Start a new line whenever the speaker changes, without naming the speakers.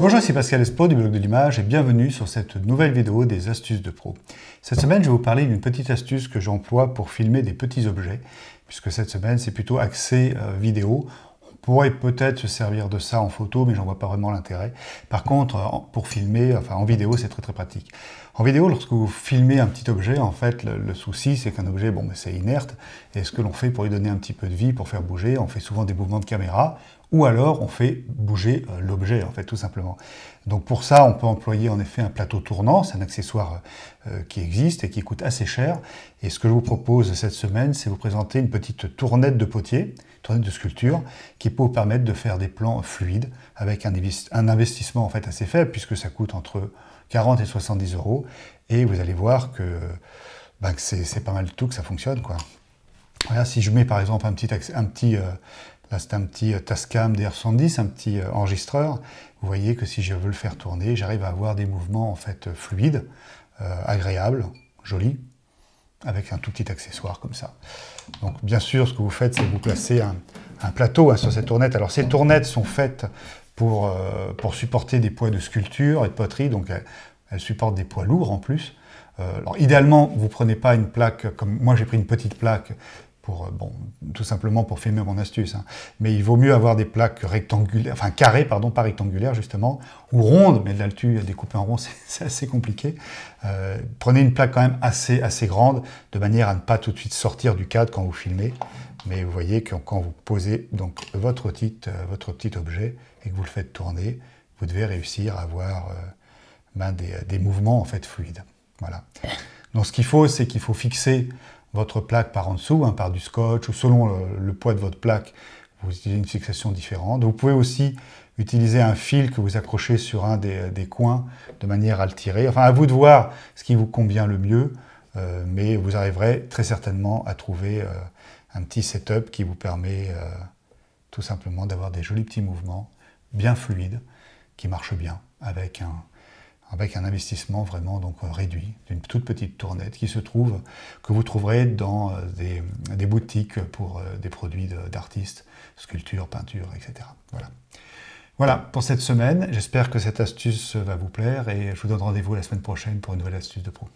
Bonjour, c'est Pascal Espo du blog de l'image et bienvenue sur cette nouvelle vidéo des astuces de pro. Cette semaine, je vais vous parler d'une petite astuce que j'emploie pour filmer des petits objets, puisque cette semaine, c'est plutôt axé vidéo. On pourrait peut-être se servir de ça en photo, mais j'en vois pas vraiment l'intérêt. Par contre, pour filmer, en vidéo, c'est très pratique. En vidéo, lorsque vous filmez un petit objet, en fait, le souci, c'est qu'un objet, c'est inerte. Et ce que l'on fait pour lui donner un petit peu de vie, pour faire bouger, on fait souvent des mouvements de caméra, ou alors on fait bouger l'objet, en fait, tout simplement. Donc pour ça, on peut employer en effet un plateau tournant, c'est un accessoire qui existe et qui coûte assez cher. Et ce que je vous propose cette semaine, c'est vous présenter une petite tournette de potier, tournette de sculpture, qui peut vous permettre de faire des plans fluides, avec un investissement en fait assez faible, puisque ça coûte entre 40 et 70 €. Et vous allez voir que c'est pas mal tout que ça fonctionne, quoi. Voilà, si je mets par exemple là c'est un petit Tascam DR70, un petit enregistreur, vous voyez que si je veux le faire tourner, j'arrive à avoir des mouvements en fait fluides, agréables, jolis, avec un tout petit accessoire comme ça. Donc bien sûr, ce que vous faites, c'est que vous placez un plateau sur cette tournette. Alors ces tournettes sont faites pour supporter des poids de sculpture et de poterie, donc elles supportent des poids lourds en plus. Alors idéalement, vous ne prenez pas une plaque, comme moi j'ai pris une petite plaque, tout simplement pour filmer mon astuce. Mais il vaut mieux avoir des plaques rectangulaires, carrées, pardon, pas rectangulaires justement, ou rondes, mais là-dessus, découper en rond, c'est assez compliqué. Prenez une plaque quand même assez grande, de manière à ne pas tout de suite sortir du cadre quand vous filmez. Mais vous voyez que quand vous posez donc votre petit objet et que vous le faites tourner, vous devez réussir à avoir des mouvements en fait fluides. Voilà. Donc ce qu'il faut, c'est qu'il faut fixer votre plaque par en dessous, par du scotch, ou selon le poids de votre plaque, vous utilisez une fixation différente. Vous pouvez aussi utiliser un fil que vous accrochez sur un des coins, de manière à le tirer. Enfin, à vous de voir ce qui vous convient le mieux, mais vous arriverez très certainement à trouver un petit setup qui vous permet tout simplement d'avoir des jolis petits mouvements, bien fluides, qui marchent bien, avec un investissement vraiment réduit, d'une toute petite tournette que vous trouverez dans des boutiques pour des produits d'artistes, sculpture, peinture, etc. Voilà pour cette semaine. J'espère que cette astuce va vous plaire et je vous donne rendez-vous la semaine prochaine pour une nouvelle astuce de pro.